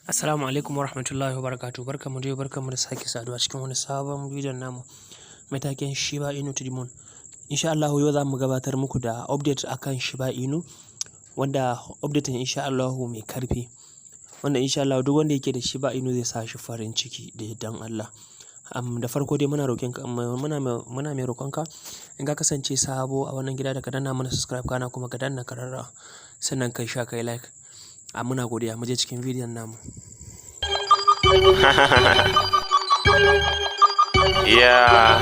Assalamu alaikum warahmatullahi wabarakatuh. Barkamu da sake saduwa cikin wani sabon bidiyon namu mai taken Shiba Inu to the moon. Insha Allah yau za mu gabatar muku da update akan Shiba Inu, wanda update insha Allah mai karfi, wanda insha Allah duk wanda yake da Shiba Inu zai sa shi farin ciki da yardan Allah. Da farko dai muna mai roƙonka in ka kasance sabo a wannan gida da ka danna mana subscribe kana kuma ka danna kararrawa sannan kai sha kai like. Muna godiya, mu je cikin bidiyon namu. Yeah,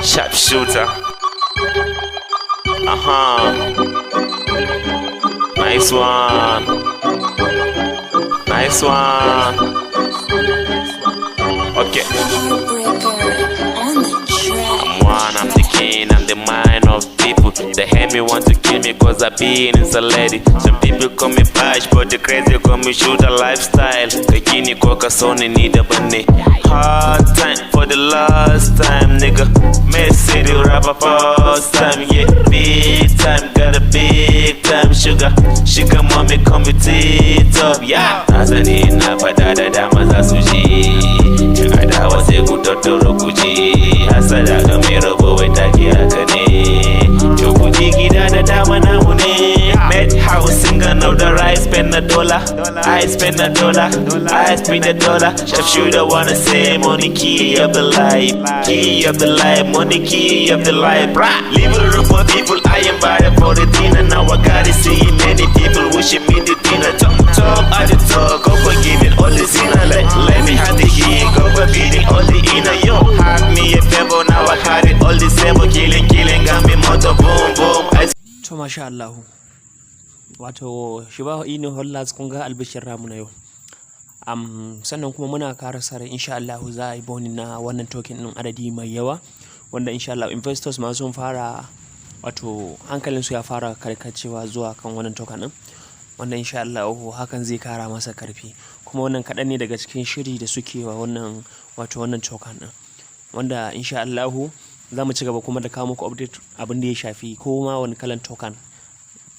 sharp shooter. Nice one. Nice one. Okay. I'm the king, I'm the mind of people. They hate me, want to kill me cause I be in a lady. Some people call me bash, but the crazy call me shooter lifestyle. Kakini koka soni need a bunny. Hard time for the last time, nigga. Messi the rapper first time, yeah. Big time, got a big time sugar. Sugar mommy call me T-top, yeah. Azani na padada dama za sushi. Ada wase kutotoro kuji. Hasada gamero boy taki akane. Chokuji gida da dama na mune. Met house singer know the right spend a dollar. I spend a dollar. I spend a dollar. Chef shooter wanna say money key of the life. Key of the life. Money key of the life. Little group of people I invited for the dinner. Now I gotta see many people wishing me the dinner. Talk at the talk. Go for giving all the sinner. Let me have the key. Go for beating all the inner. Yo, have me a pebble. Now I had it all the same. Killing. Got me motor boom boom. To masha Allah. Wato Shiba Inu Hollas kun ga albishir ramu na yau. Sannan kuma muna kara sare insha Allah za a yi boni na wannan token din adadi mai yawa, wanda insha Allah investors ma sun fara, wato hankalin su ya fara karkacewa zuwa kan wannan token din, wanda insha Allah hakan zai kara masa karfi. Kuma wannan kadan ne daga cikin shiri da suke wa wannan wannan token din, wanda insha Allah za mu ci gaba kuma da kawo muku update abin da ya shafi ko ma wani kalan token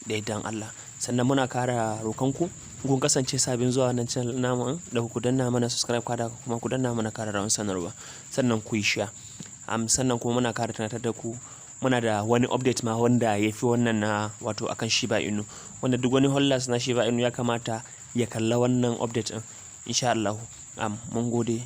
da yardan Allah. Sannan muna kara roƙonku kun kasance sabin zuwa wannan channel namu da ku danna mana subscribe kada kuma ku danna mana kararrawar sanarwa, sannan ku yi share. Sannan kuma muna kara tunatar da ku muna da wani update ma wanda ya fi wannan na akan Shiba Inu, wanda duk wani holders na Shiba Inu ya kamata ya kalla wannan update din insha Allah. Mun gode.